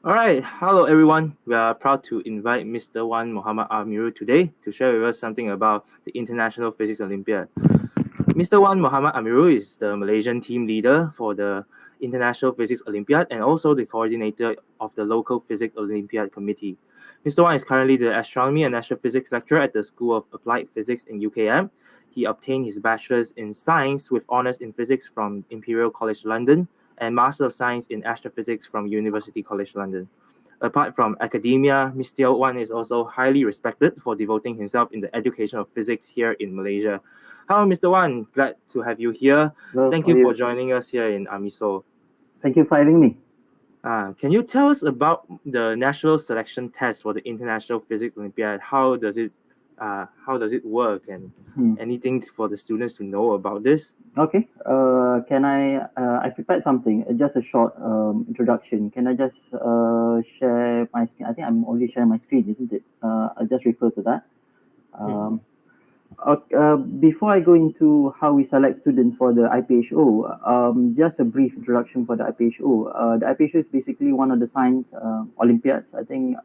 All right, hello everyone. We are proud to invite Mr. Wan Mohd Amirul today to share with us something about the International Physics Olympiad. Mr. Wan Mohd Amirul is the Malaysian team leader for the International Physics Olympiad and also the coordinator of the local Physics Olympiad committee. Mr. Wan is currently the astronomy and astrophysics lecturer at the School of Applied Physics in UKM. He obtained his bachelor's in science with honors in physics from Imperial College London and Master of Science in Astrophysics from University College London. Apart from academia, Mr. Wan is also highly respected for devoting himself in the education of physics here in Malaysia. Hello, Mr. Wan. Glad to have you here. Hello, Thank how are you for you? joining us here in AMISO. Thank you for having me. Can you tell us about the national selection test for the International Physics Olympiad? How does it work, and Hmm. anything for the students to know about this? Okay. Can I? I prepared something. Just a short introduction. Can I just share my screen? I think I'm already sharing my screen, isn't it? I'll just refer to that. Hmm. Um, Before I go into how we select students for the IPHO, just a brief introduction for the IPHO. The IPHO is basically one of the science Olympiads. I think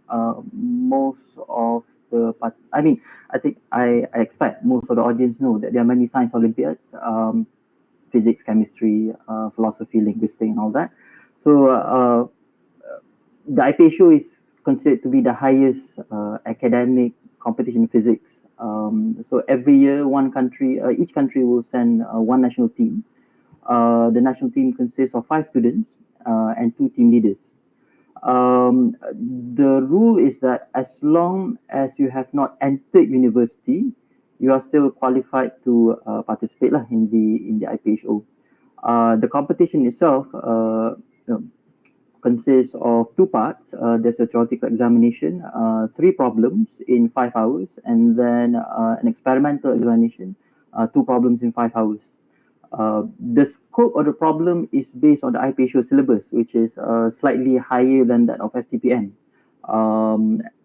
most of I think I expect most of the audience know that there are many science Olympiads, physics, chemistry, philosophy, linguistics, and all that. So the IPHO is considered to be the highest academic competition in physics. So every year, each country will send one national team. The national team consists of 5 students and 2 team leaders. The rule is that as long as you have not entered university, you are still qualified to participate lah in the IPHO. The competition itself consists of 2 parts. There's a theoretical examination, 3 problems in 5 hours, and then an experimental examination, 2 problems in 5 hours. The scope of the problem is based on the IPHO syllabus, which is slightly higher than that of STPM.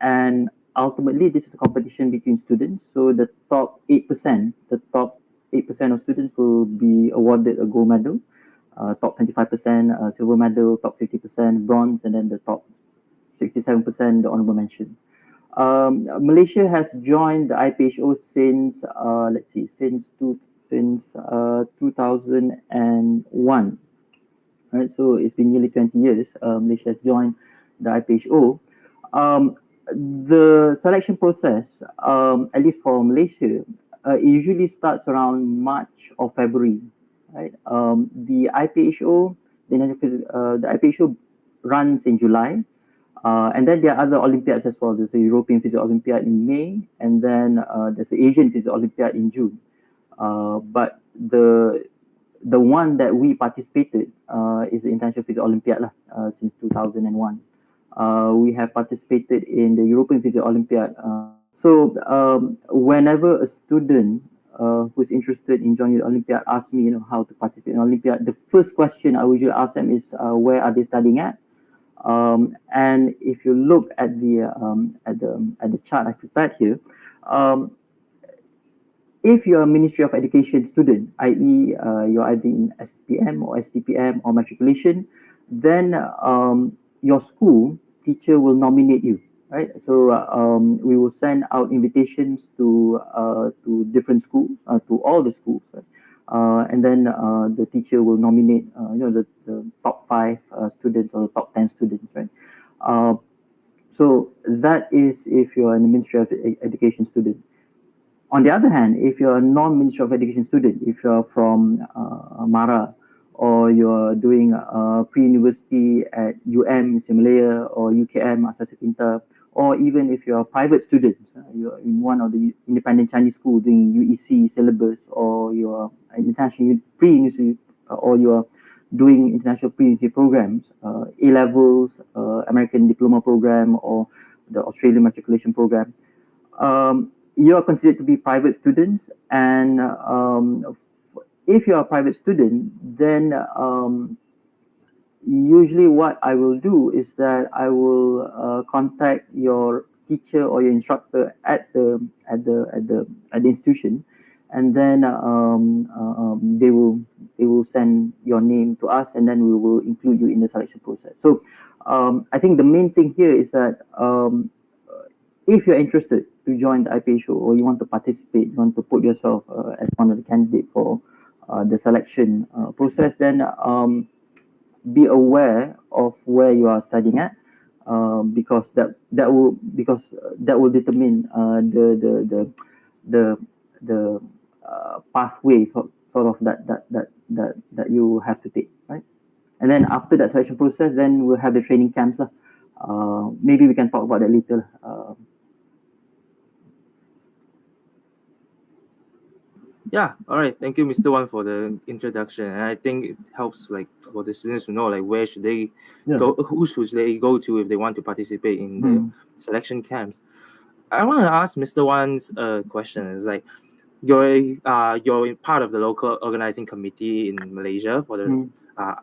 And ultimately, this is a competition between students. So the top 8% of students will be awarded a gold medal, top 25% silver medal, top 50% bronze, and then the top 67% the honorable mention. Malaysia has joined the IPHO since since 2001. Right, so it's been nearly 20 years. Malaysia has joined the IPHO. Um, the selection process, at least for Malaysia, it usually starts around March or February. Right, the IPHO, the IPHO runs in July, and then there are other Olympiads as well. There's the European Physics Olympiad in May, and then there's the Asian Physics Olympiad in June. But the one that we participated is the International Physics Olympiad lah, since 2001. We have participated in the European Physics Olympiad. Whenever a student who's interested in joining the Olympiad asks me, how to participate in Olympiad, the first question I usually ask them is, where are they studying at? And if you look at the chart I prepared here, if you're a Ministry of Education student, i.e., you're either in SPM or STPM or matriculation, then your school teacher will nominate you, right? So we will send out invitations to different schools, to all the schools, right? And then the teacher will nominate, the top 5 students or the top 10 students, right? So that is if you're a Ministry of Education student. On the other hand, if you're a non-Ministry of Education student, if you're from MARA, or you're doing pre-university at UM Malaya or UKM Asasi Pintar, or even if you're a private student, you're in one of the independent Chinese school doing UEC syllabus, or you're an international pre-university, or you're doing international pre-university programs, A-levels, American diploma program, or the Australian matriculation program. You are considered to be private students, and if you're a private student, then usually what I will do is that I will contact your teacher or your instructor at the institution, and then they will send your name to us, and then we will include you in the selection process. So I think the main thing here is that if you're interested to join the IPhO, or you want to participate, you want to put yourself as one of the candidates for the selection process, then be aware of where you are studying at, because that will determine the pathway sort of that you have to take, right? And then after that selection process, then we'll have the training camps. Maybe we can talk about that later. Yeah, all right. Thank you, Mr. Wan, for the introduction. And I think it helps like for the students to know like where should they go, who should they go to if they want to participate in the selection camps. I want to ask Mr. Wan's question. Is like you're part of the local organizing committee in Malaysia for the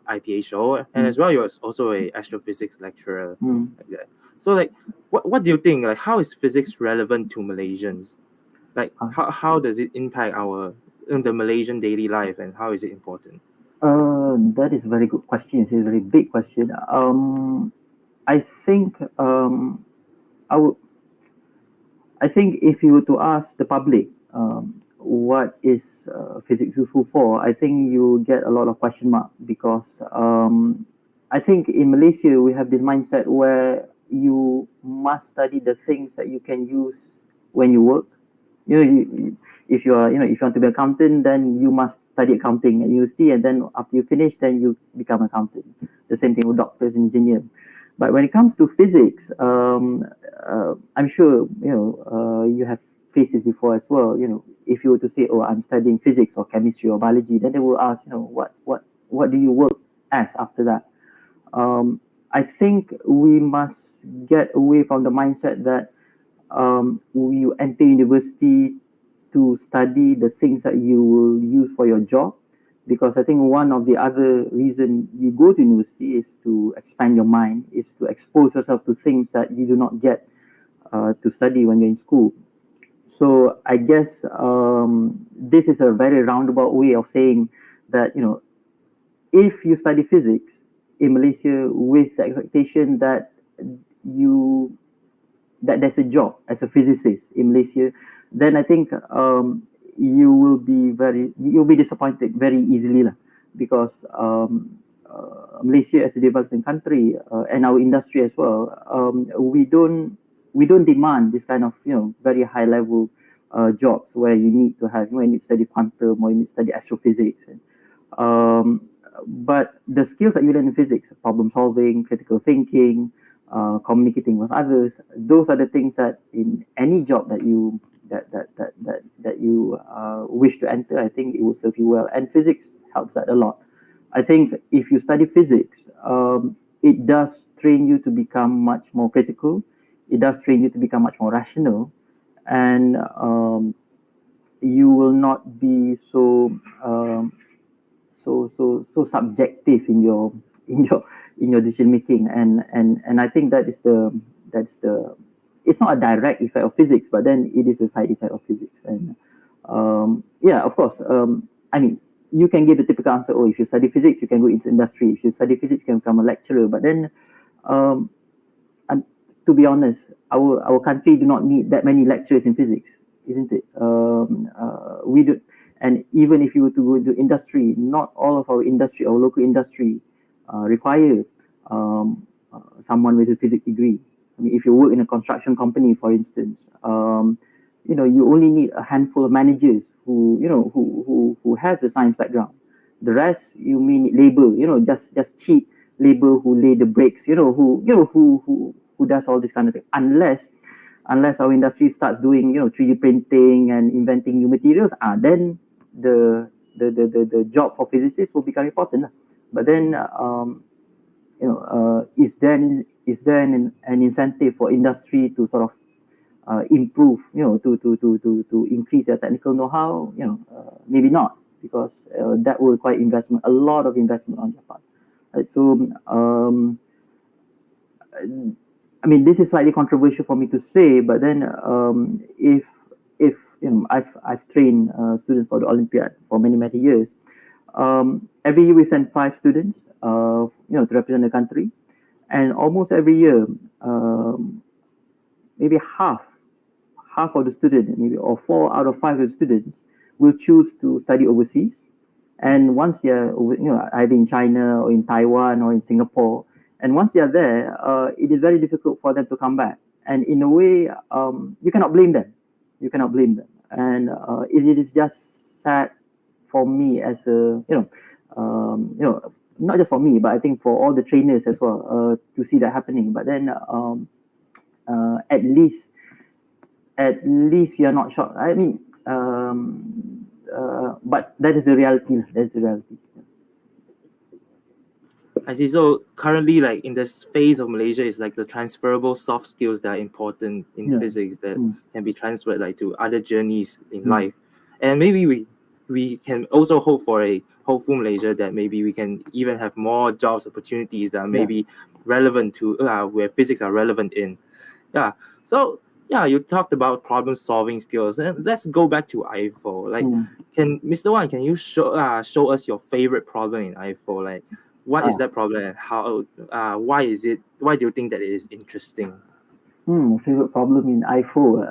IPhO, and as well you're also a astrophysics lecturer like that. So like, what do you think? Like, how is physics relevant to Malaysians? Like, how does it impact the Malaysian daily life, and how is it important? That is a very good question. It's a very big question. I think I think if you were to ask the public what is physics useful for, I think you get a lot of question mark, because I think in Malaysia we have this mindset where you must study the things that you can use when you work. If you are, if you want to be an accountant, then you must study accounting at university, and then after you finish, then you become an accountant. The same thing with doctors and engineers. But when it comes to physics, I'm sure you have faced this before as well. If you were to say, "Oh, I'm studying physics or chemistry or biology," then they will ask, what do you work as after that? I think we must get away from the mindset that you enter university to study the things that you will use for your job, because I think one of the other reason you go to university is to expand your mind, is to expose yourself to things that you do not get to study when you're in school. So I guess this is a very roundabout way of saying that if you study physics in Malaysia with the expectation that there's a job as a physicist in Malaysia, then I think you'll be disappointed very easily lah, because Malaysia as a developing country and our industry as well, we don't demand this kind of very high level jobs where you need to have you need to study quantum, or you need to study astrophysics. But the skills that you learn in physics, problem solving, critical thinking, communicating with others, those are the things that in any job that you wish to enter, I think it will serve you well. And physics helps that a lot. I think if you study physics, it does train you to become much more critical. It does train you to become much more rational, and you will not be so subjective in your decision making. And I think that's the it's not a direct effect of physics, but then it is a side effect of physics. And yeah, of course, I mean, you can give the typical answer, oh, if you study physics, you can go into industry. If you study physics, you can become a lecturer. But then, to be honest, our country do not need that many lecturers in physics, isn't it? We do. And even if you were to go into industry, not all of our industry, our local industry, require someone with a physics degree. I mean, if you work in a construction company, for instance, you only need a handful of managers who has a science background. The rest, you mean labor, just cheap labor who lay the bricks, who does all this kind of thing. Unless our industry starts doing 3D printing and inventing new materials, then the job for physicists will become important. But then is there an incentive for industry to sort of improve, to increase their technical know-how? Maybe not, because that will require investment, a lot of investment on their part. Right? So I mean, this is slightly controversial for me to say, but then if I've trained students for the Olympiad for many years. Every year we send 5 students, to represent the country, and almost every year, maybe half of the students, maybe or 4 out of 5 of the students will choose to study overseas. And once they're either in China or in Taiwan or in Singapore, and once they're there, it is very difficult for them to come back. And in a way, you cannot blame them. And it is just sad for me as a not just for me, but I think for all the trainers as well, to see that happening. But then at least you are not shocked. I mean, but that is the reality. That's the reality. I see. So currently, like in this phase of Malaysia, is like the transferable soft skills that are important in physics that can be transferred like to other journeys in life, and maybe we can also hope for a hopeful Malaysia that maybe we can even have more jobs opportunities that are maybe relevant to where physics are relevant in. Yeah. So yeah, you talked about problem solving skills, and let's go back to IPhO. Like, can Mr. Wan, can you show us your favorite problem in IPhO? Like, what is that problem, and how? Why is it? Why do you think that it is interesting? Favorite problem in IPhO.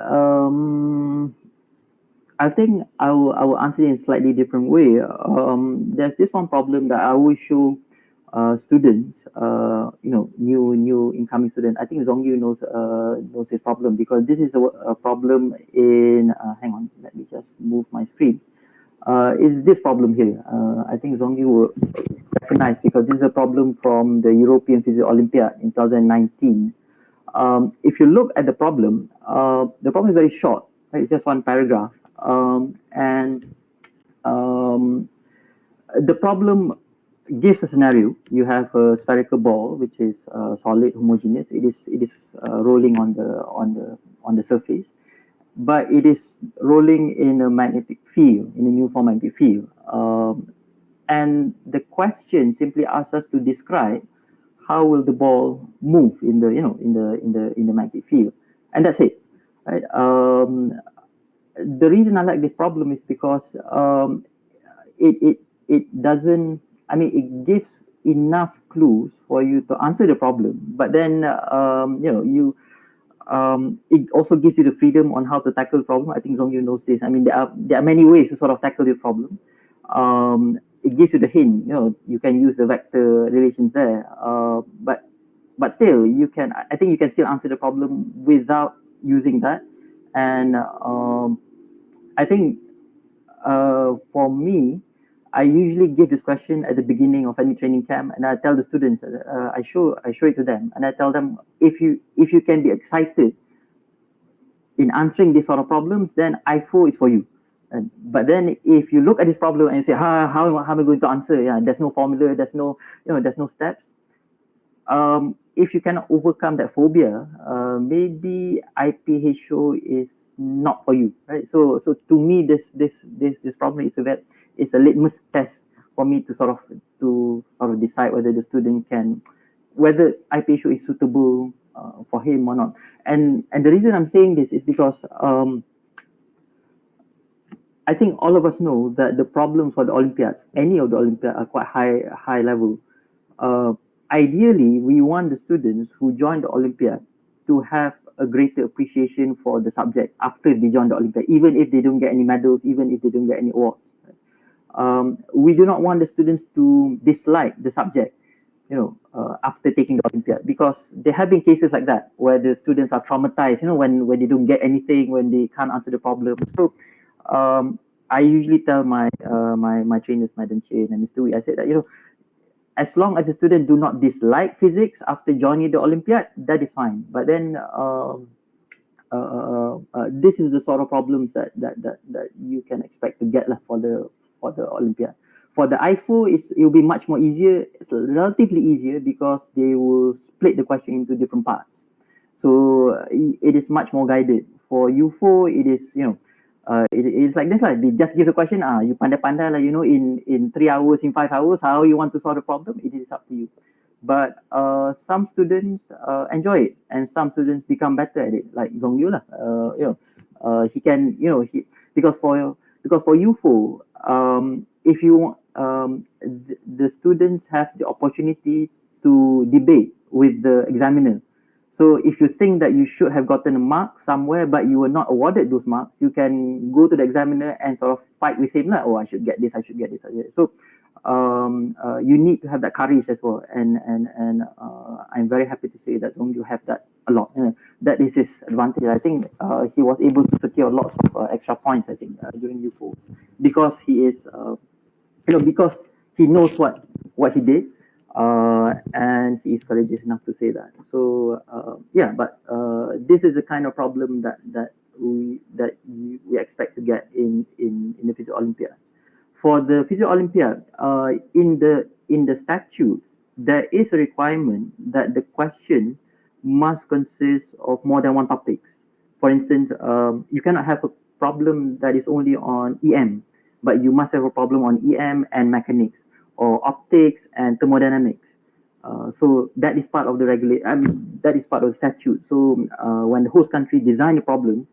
I think I will answer it in a slightly different way. There's this one problem that I always show students, new incoming students. I think Zongyu knows this problem, because this is a problem in. Hang on, let me just move my screen. Is this problem here? I think Zongyu will recognize, because this is a problem from the European Physics Olympiad in 2019. If you look at the problem is very short. Right? It's just one paragraph, and the problem gives a scenario. You have a spherical ball which is solid, homogeneous. It is rolling on the surface, but it is rolling in a magnetic field, in a uniform magnetic field. And the question simply asks us to describe how will the ball move in the magnetic field, and that's it. Right? The reason I like this problem is because it doesn't. I mean, it gives enough clues for you to answer the problem, but then it also gives you the freedom on how to tackle the problem. I think Zongyu knows this. I mean, there are many ways to sort of tackle the problem. It gives you the hint. You can use the vector relations there, but still, you can. I think you can still answer the problem without using that. And I think for me, I usually give this question at the beginning of any training camp, and I tell the students, I show it to them, and I tell them, if you can be excited in answering these sort of problems, then IPhO is for you. But then if you look at this problem and say, how am I going to answer? Yeah, there's no formula, there's no steps. If you cannot overcome that phobia, maybe IPHO is not for you, right? So to me, this problem is a litmus test for me to sort of decide whether the student whether IPHO is suitable for him or not. And the reason I'm saying this is because I think all of us know that the problems for the Olympiads, any of the Olympiads, are quite high level. Ideally, we want the students who join the Olympiad to have a greater appreciation for the subject after they join the Olympiad, even if they don't get any medals, even if they don't get any awards. We do not want the students to dislike the subject, after taking the Olympiad, because there have been cases like that where the students are traumatized, when they don't get anything, when they can't answer the problem. So I usually tell my trainers, Madam Chain and Mr. Wee, I said that, as long as the student do not dislike physics after joining the Olympiad, that is fine. But then this is the sort of problems that you can expect to get for the Olympiad. For the IPhO, it will be much more easier. It's relatively easier because they will split the question into different parts. So it is much more guided. For UFO, it is, it's like this, like they just give the question, you pandai-pandai, in 3 hours, in 5 hours, how you want to solve the problem, it is up to you. But some students enjoy it, and some students become better at it, like Zongyu lah. He can, because for UFO, if you the students have the opportunity to debate with the examiner. So if you think that you should have gotten a mark somewhere, but you were not awarded those marks, you can go to the examiner and sort of fight with him, like, oh, I should get this, I should get this. So you need to have that courage as well. And I'm very happy to say that you have that a lot. That is his advantage. I think he was able to secure lots of extra points, I think, during UFO, because he is, because he knows what he did, and he is courageous enough to say that. So but this is the kind of problem that we expect to get in the Physics Olympiad. For the Physics Olympiad, in the statutes, there is a requirement that the question must consist of more than one topic. For instance, you cannot have a problem that is only on EM, but you must have a problem on EM and mechanics, or optics and thermodynamics. So that is part of the that is part of the statute. So when the host country design the problem,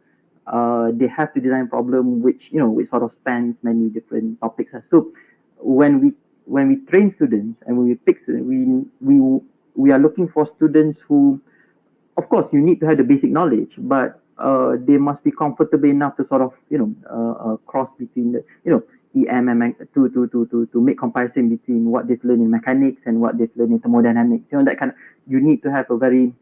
they have to design a problem which sort of spans many different topics. So when we train students and when we pick students, we are looking for students who, of course, you need to have the basic knowledge, but they must be comfortable enough to sort of cross between the EM and to make comparison between what they've learned in mechanics and what they've learned in thermodynamics. That kind of, you need to have a very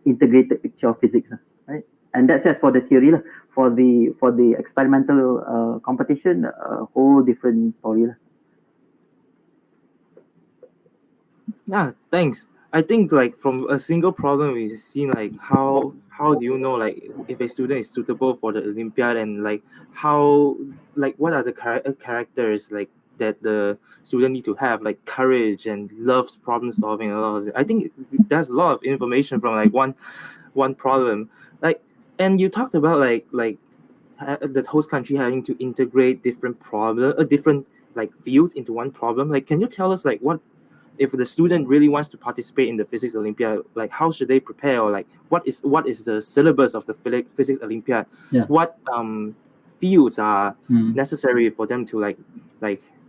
integrated picture of physics, right? And that's just for the theory. For the experimental competition, a whole different story. Yeah, thanks. I think like from a single problem we've seen like how do you know like if a student is suitable for the Olympiad, and like how, like what are the characters like that the student need to have, like courage and loves problem solving and all of it. I think there's a lot of information from like one problem, like, and you talked about like the host country having to integrate different like fields into one problem. Like, can you tell us like what if the student really wants to participate in the physics Olympiad, like how should they prepare, or like what is the syllabus of the physics Olympiad? Yeah. What fields are necessary for them to like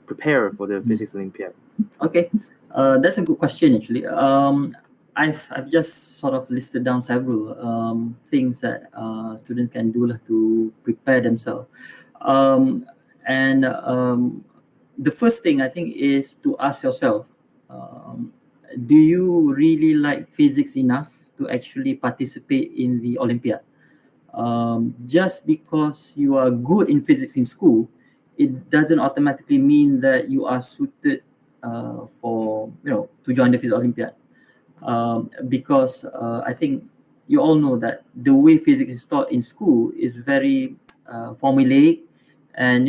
prepare for the physics Olympiad? Okay, that's a good question actually. I've just sort of listed down several things that students can do to prepare themselves. And the first thing I think is to ask yourself, do you really like physics enough to actually participate in the Olympiad? Just because you are good in physics in school, it doesn't automatically mean that you are suited for to join the Physics Olympiad. Because I think you all know that the way physics is taught in school is very formulaic, and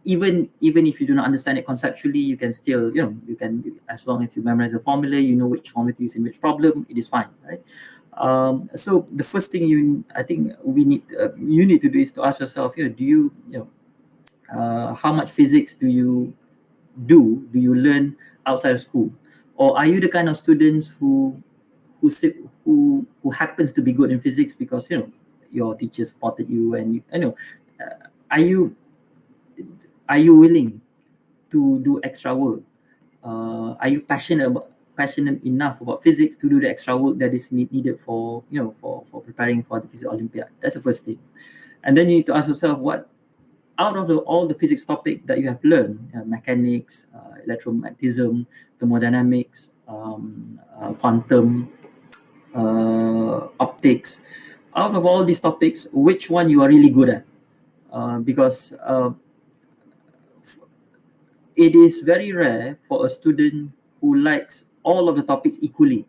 even if you do not understand it conceptually, you can still you can, as long as you memorize the formula, you know which formula to use in which problem, it is fine, right? So the first thing I think you need to do is to ask yourself, do you how much physics do you learn outside of school, or are you the kind of students who happens to be good in physics because your teacher supported you, and are you willing to do extra work? Are you passionate enough about physics to do the extra work that is needed for for preparing for the Physics Olympiad? That's the first thing. And then you need to ask yourself, what out of all the physics topic that you have learned, mechanics, electromagnetism, thermodynamics, quantum, optics, out of all these topics, which one you are really good at? Because it is very rare for a student who likes all of the topics equally.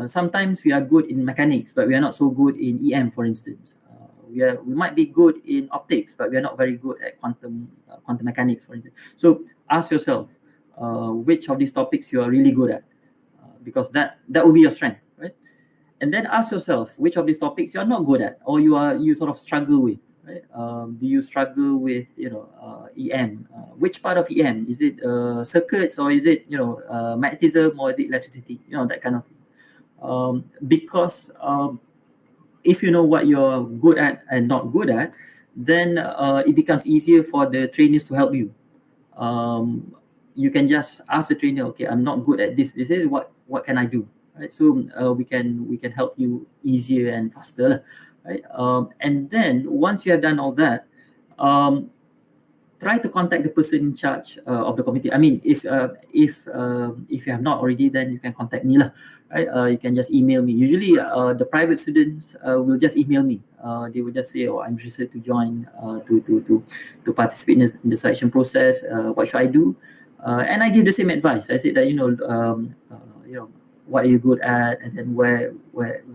Sometimes we are good in mechanics, but we are not so good in EM, for instance. We might be good in optics, but we are not very good at quantum mechanics, for instance. So ask yourself, which of these topics you are really good at, because that will be your strength, right? And then ask yourself which of these topics you are not good at, or you sort of struggle with, right? Do you struggle with EM? Which part of EM is it? Circuits, or is it magnetism, or is it electricity? That kind of thing. Because if you know what you're good at and not good at, then it becomes easier for the trainers to help you. You can just ask the trainer, okay, I'm not good at this. This is what can I do, right? So we can help you easier and faster, lah, right? And then once you have done all that, try to contact the person in charge of the committee. I mean, if you have not already, then you can contact me, lah, right? You can just email me. Usually, the private students will just email me. They will just say, "Oh, I'm interested to join to participate in the selection process. What should I do?" And I give the same advice. I say that what are you good at, and then where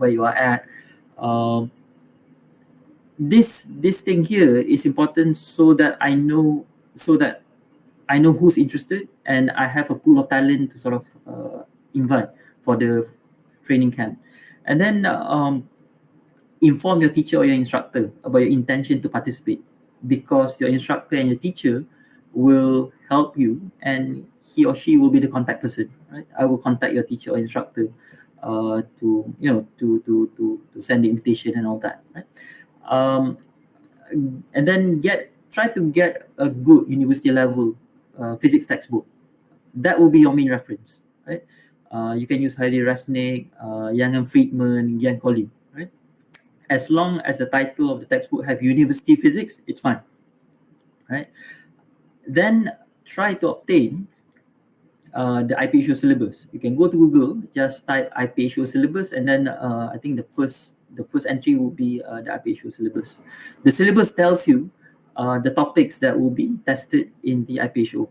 you are at. This thing here is important so that I know who's interested, and I have a pool of talent to sort of invite for the training camp. And then inform your teacher or your instructor about your intention to participate, because your instructor and your teacher will help you, and he or she will be the contact person, right? I will contact your teacher or instructor to send the invitation and all that, right? And then try to get a good university level physics textbook. That will be your main reference, right? You can use Hardy Resnick, Young and Friedman, Gian Collin, right? As long as the title of the textbook have university physics, it's fine, right? Then try to obtain the IPhO syllabus. You can go to Google, just type IPhO syllabus, and then I think the first entry will be the IPhO syllabus. The syllabus tells you the topics that will be tested in the IPhO.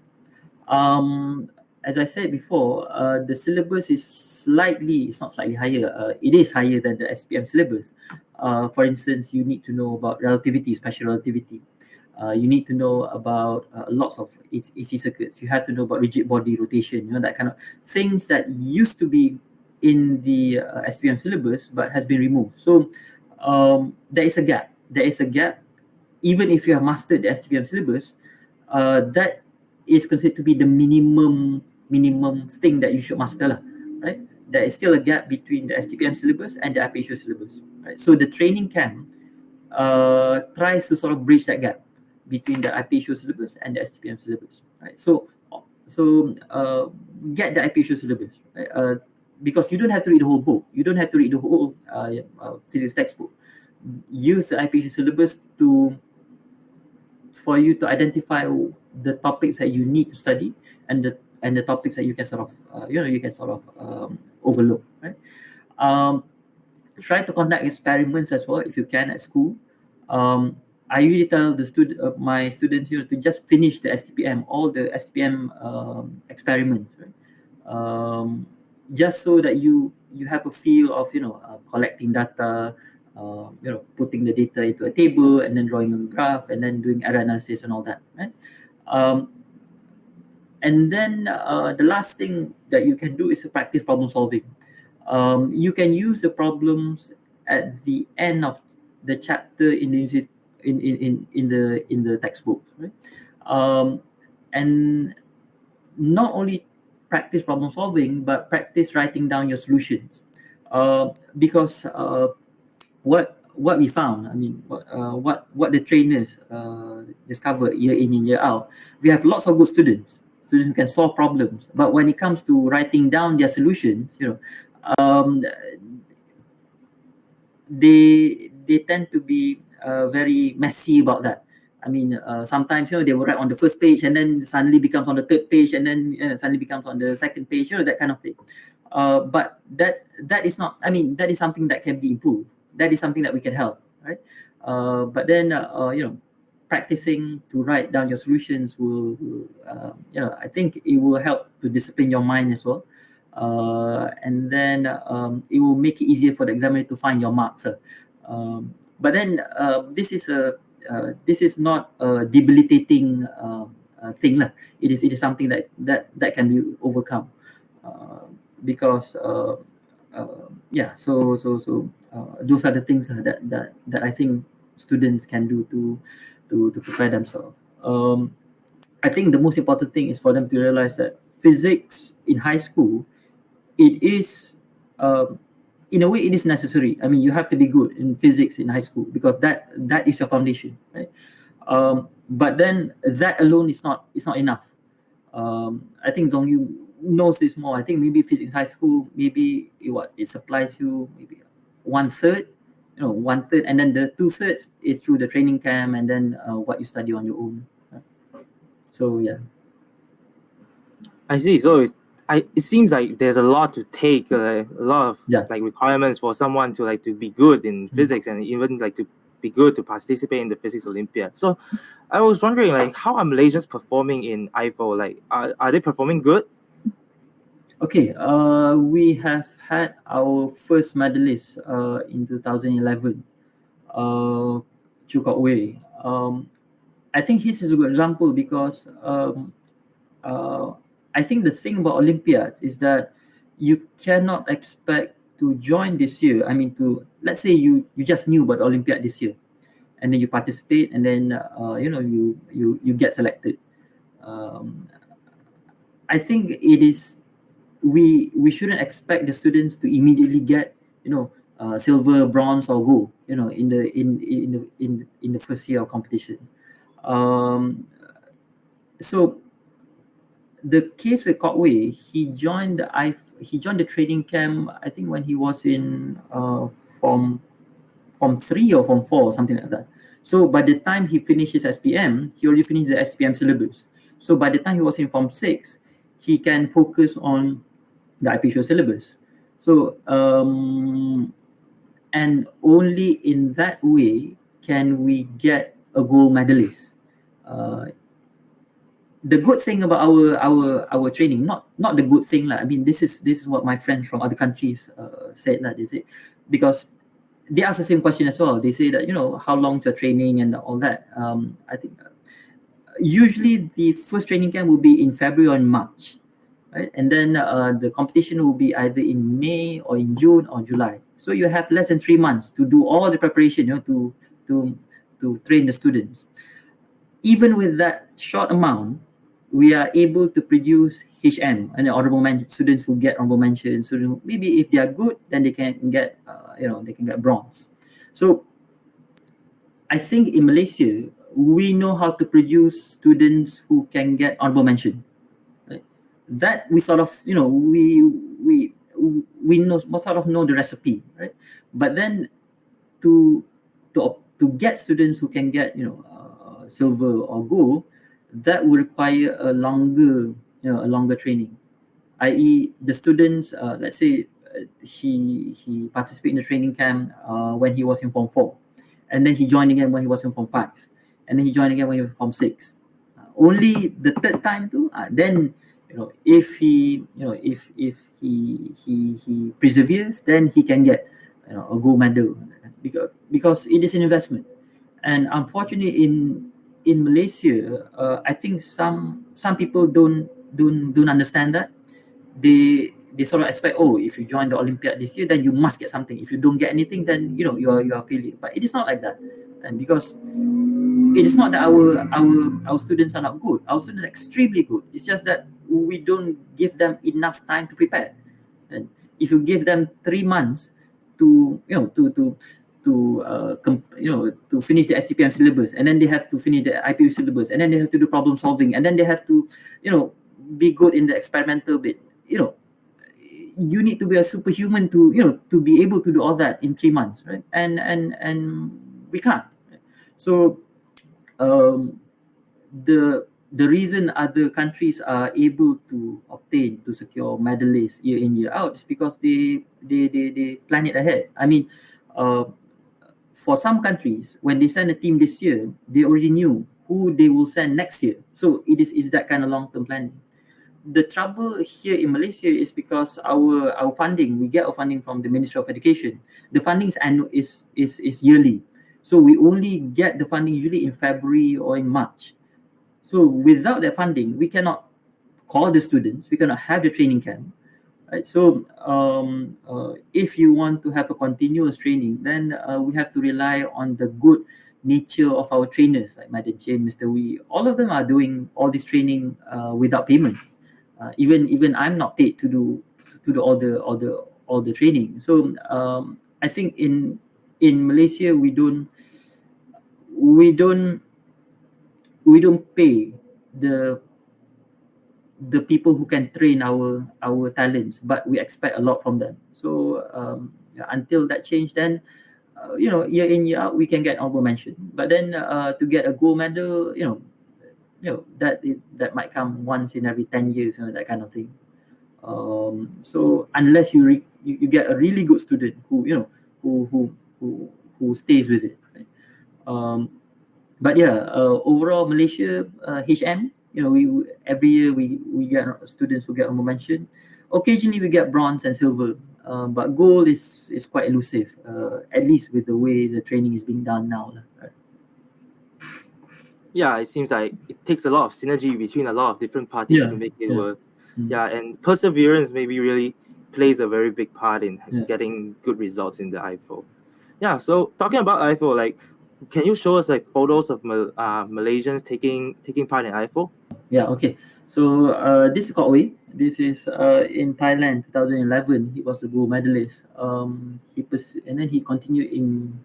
As I said before, the syllabus is it's not slightly higher, it is higher than the SPM syllabus. For instance, you need to know about relativity, special relativity. You need to know about lots of AC circuits. You have to know about rigid body rotation, that kind of things that used to be in the SPM syllabus but has been removed. So there is a gap. Even if you have mastered the SPM syllabus, that is considered to be the minimum thing that you should master, lah, right? There is still a gap between the STPM syllabus and the IPhO syllabus, right? So the training camp tries to sort of bridge that gap between the IPhO syllabus and the STPM syllabus, right? So get the IPhO syllabus, right? Because you don't have to read the whole book. You don't have to read the whole physics textbook. Use the IPhO syllabus for you to identify the topics that you need to study, and the topics that you can sort of overlook, right? Try to conduct experiments as well if you can at school. I usually tell my students to just finish the all the STPM experiments, right? Just so that you have a feel of collecting data, putting the data into a table, and then drawing a graph, and then doing error analysis and all that, right? And then the last thing that you can do is to practice problem solving. You can use the problems at the end of the chapter in the textbook, right? And not only practice problem solving, but practice writing down your solutions, because what we found, I mean, what the trainers discovered year in and year out, we have lots of good students who can solve problems, but when it comes to writing down their solutions, they tend to be very messy about that. I mean, sometimes they will write on the first page, and then suddenly becomes on the third page, and then suddenly becomes on the second page, that kind of thing. But that is not. I mean, that is something that can be improved. That is something that we can help, right? But then practicing to write down your solutions will I think it will help to discipline your mind as well. And then it will make it easier for the examiner to find your marks. But then this is not a debilitating thing, lah. It is something that can be overcome, because so those are the things that I think students can do to prepare themselves. I think the most important thing is for them to realize that physics in high school, it is in a way, it is necessary. I mean, you have to be good in physics in high school because that is your foundation, right? But then that alone is not enough. I think Dong Yu knows this more. I think maybe physics high school, maybe it supplies you maybe one third, one third, and then the two thirds is through the training camp, and then what you study on your own. So yeah. I see. So it seems like there's a lot to take, a lot of Yeah. like requirements for someone to like to be good in physics and even like to be good to participate in the physics Olympiad. So I was wondering like how are Malaysians performing in IPhO? Like are they performing good? Okay, we have had our first medalist in 2011, Chu Kok Wei. I think his is a good example because uh, I think the thing about Olympiads is that you cannot expect to join this year. I mean, let's say you just knew about Olympiad this year, and then you participate, and then you get selected. Um, I think it is we shouldn't expect the students to immediately get silver, bronze, or gold. In the first year of competition. Um, so the case with Kotway, he joined the training camp. I think when he was in form 3 or form 4 or something like that. So by the time he finished his SPM, he already finished the SPM syllabus. So by the time he was in form 6, he can focus on the IPhO syllabus. So and only in that way can we get a gold medalist. The good thing about our training, not the good thing lah. I mean, this is what my friends from other countries said lah. They say because they ask the same question as well. They say that how long's your training and all that. I think usually the first training camp will be in February or in March, right? And then the competition will be either in May or in June or July. So you have less than 3 months to do all the preparation, to train the students. Even with that short amount, we are able to produce HM and honorable mention students who get honorable mention. So maybe if they are good, then they can get they can get bronze. So I think in Malaysia we know how to produce students who can get honorable mention. Right? That we sort of we know sort of know the recipe, right? But then to get students who can get silver or gold, that will require a longer training, i.e. the students, let's say he participated in the training camp when he was in form 4, and then he joined again when he was in form 5, and then he joined again when he was in form 6. Only the third time too, then if he perseveres, then he can get a gold medal, because it is an investment. And unfortunately in Malaysia, I think some people don't understand that. They sort of expect, oh, if you join the Olympiad this year, then you must get something. If you don't get anything, then you are a failure. But it is not like that. And because it is not that our students are not good. Our students are extremely good. It's just that we don't give them enough time to prepare. And if you give them 3 months to to finish the STPM syllabus, and then they have to finish the IPU syllabus, and then they have to do problem solving, and then they have to be good in the experimental bit. You need to be a superhuman to to be able to do all that in 3 months, right? And we can't. So the reason other countries are able to secure medalists year in year out is because they plan it ahead. I mean, for some countries, when they send a team this year, they already knew who they will send next year. So it is that kind of long-term planning. The trouble here in Malaysia is because our funding, we get our funding from the Ministry of Education. The funding is yearly. So we only get the funding usually in February or in March. So without that funding, we cannot call the students, we cannot have the training camp. Right? So if you want to have a continuous training, then we have to rely on the good nature of our trainers, like Madam Jane, Mr. Wee. All of them are doing all this training without payment. Even I'm not paid to do all all the training. So I think in Malaysia we don't pay the people who can train our talents, but we expect a lot from them. So until that change, then year in year out we can get honorable mention. But then to get a gold medal, that might come once in every 10 years, that kind of thing. So unless you get a really good student who stays with it, right? But yeah, overall Malaysia HM, we every year we get students who get honorable mention. Occasionally we get bronze and silver, but gold is quite elusive, at least with the way the training is being done now. Right? Yeah, it seems like it takes a lot of synergy between a lot of different parties to make it work. Yeah, and perseverance maybe really plays a very big part in getting good results in the IPhO. Yeah, so talking about IPhO, like, can you show us like photos of Malaysians taking part in IPhO? Yeah, okay. So this is Kok Wei. This is in Thailand, 2011. He was a gold medalist. And then he continued in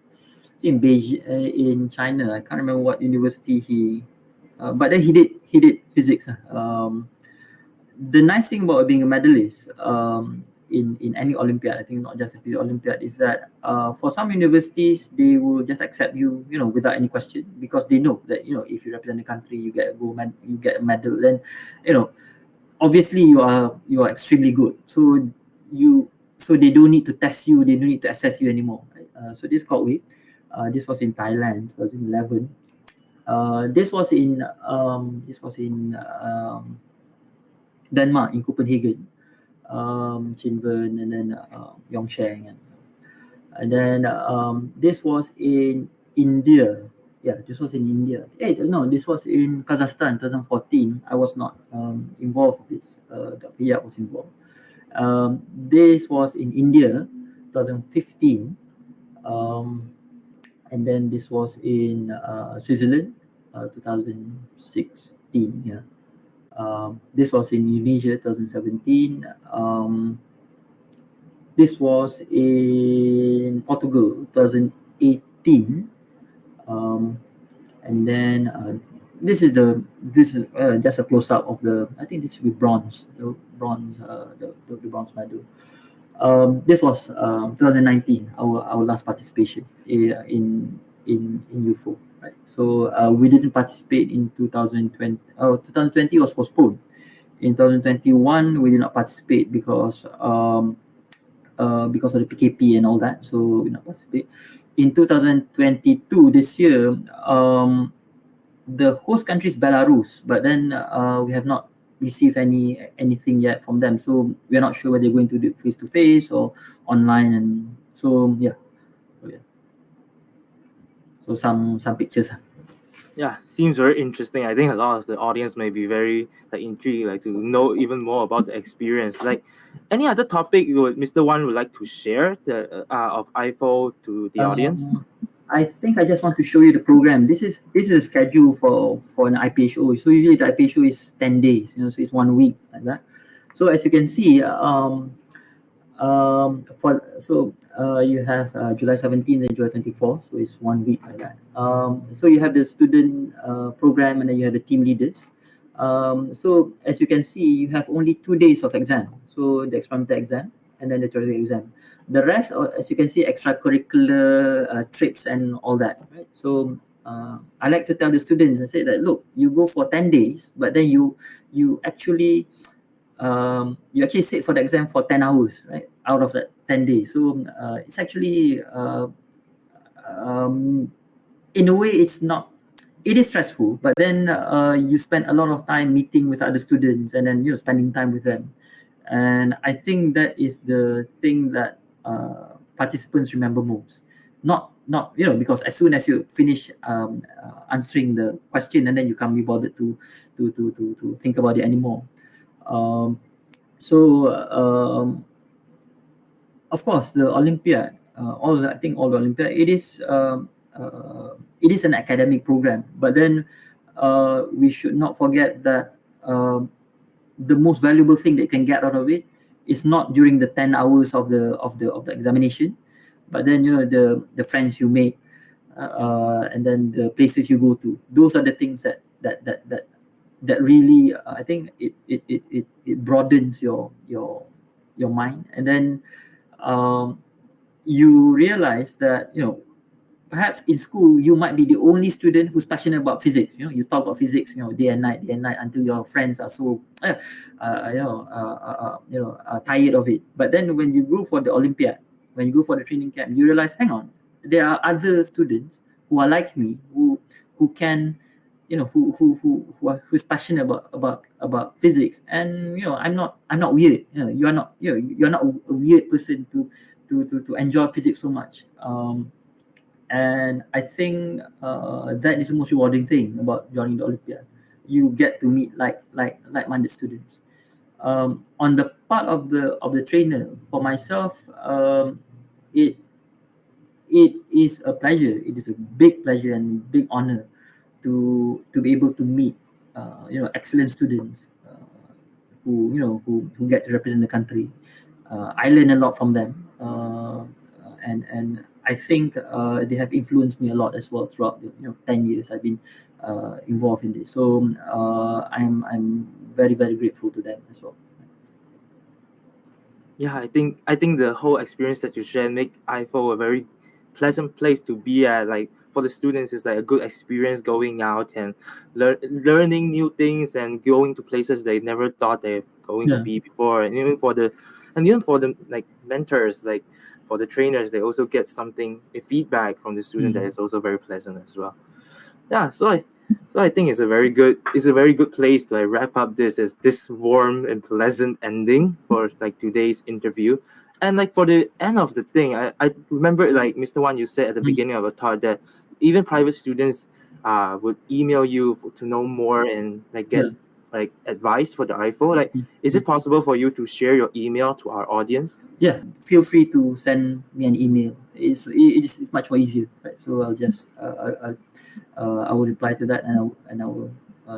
Beijing, in China. I can't remember what university but then he did physics. The nice thing about being a medalist in any Olympiad, I think not just the Olympiad, is that for some universities they will just accept you, without any question, because they know that if you represent the country, you get a medal. Then obviously you are extremely good. So they don't need to test you, they don't need to assess you anymore. Right? So this Kok Wei, this was in Thailand, 2011. This was in Denmark, in Copenhagen. Chinven, and then Yongsheng, and then this was in India. Yeah, this was in India. No, this was in Kazakhstan, 2014. I was not involved with this. Dr. Yap was involved. This was in India, 2015. And then this was in Switzerland, 2016. Yeah. This was in Indonesia, 2017. This was in Portugal, 2018. And then this is just a close up of the. I think this should be bronze, the bronze medal. This was 2019, our last participation in UFO. Right. So we didn't participate in 2020. 2020 was postponed. In 2021, we did not participate because of the PKP and all that. So we did not participate. In 2022, this year, the host country is Belarus, but then we have not received anything yet from them. So we are not sure whether they're going to do it face to face or online. And so yeah. So some pictures. Yeah, seems very interesting. I think a lot of the audience may be very intrigued, to know even more about the experience. Like, any other topic Mr. Wan would like to share of IPhO to the audience? I think I just want to show you the program. This is a schedule for an IPhO. So usually the IPhO is 10 days, so it's 1 week like that. So as you can see, you have July 17th and July 24th, so it's 1 week like that. So you have the student program, and then you have the team leaders. So as you can see, you have only 2 days of exam. So the experimental exam and then the theoretical exam. The rest, as you can see, extracurricular trips and all that. Right? So I like to tell the students and say that, look, you go for 10 days, but then you actually sit for the exam for 10 hours, right? Out of that 10 days. So it's actually, in a way, it is stressful, but then you spend a lot of time meeting with other students and then, spending time with them. And I think that is the thing that participants remember most. Not because as soon as you finish answering the question, and then you can't be bothered to think about it anymore. Of course, the Olympiad, all the Olympiad, it is an academic program. But then we should not forget that the most valuable thing that you can get out of it it's not during the 10 hours of the examination, but then the friends you make, and then the places you go to. Those are the things that really, I think it broadens your mind, and then you realize that perhaps in school you might be the only student who's passionate about physics. You talk about physics, day and night, until your friends are so tired of it. But then when you go for the Olympiad, when you go for the training camp, you realize, hang on, there are other students who are like me, who can, who's passionate about physics. And I'm not weird. You're not a weird person to enjoy physics so much. And I think that is the most rewarding thing about joining the Olympiad. You get to meet like-minded students. On the part of the trainer, for myself, it is a pleasure. It is a big pleasure and big honor to be able to meet excellent students who get to represent the country. I learn a lot from them, and I think they have influenced me a lot as well throughout the 10 years I've been involved in this. So I'm very, very grateful to them as well. Yeah, I think the whole experience that you share make IPhO a very pleasant place to be at. Like for the students, it's like a good experience going out and learning new things and going to places they never thought they're going to Yeah. be before. And even for the like mentors, like for the trainers, they also get something a feedback from the student that is also very pleasant as well. Yeah, so I think it's a very good place to like wrap up this warm and pleasant ending for like today's interview. And like for the end of the thing, I remember like Mr. Wan, you said at the beginning of the talk that even private students would email you to know more and like get like advice for the IPhO. Like, is it possible for you to share your email to our audience? Yeah, feel free to send me an email. It's much more easier, right? So I'll just I will reply to that, and I will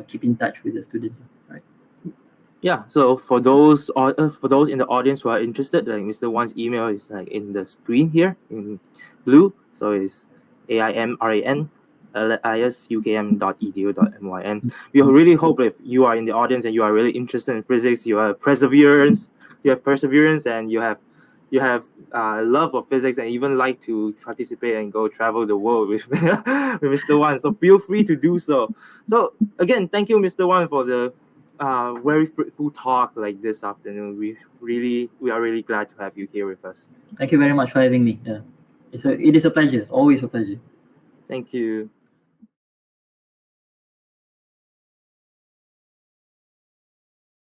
keep in touch with the students, right? Yeah, so for those in the audience who are interested, like Mr. Wan's email is like in the screen here in blue. So it's aimran@lisukm.edu.my. And we really hope if you are in the audience and you are really interested in physics, you have perseverance, and you have love of physics and even like to participate and go travel the world with with Mr. Wan. So feel free to do so. So again, thank you, Mr. Wan, for the very fruitful talk like this afternoon. We are really glad to have you here with us. Thank you very much for having me. Yeah, it is a pleasure. It's always a pleasure. Thank you.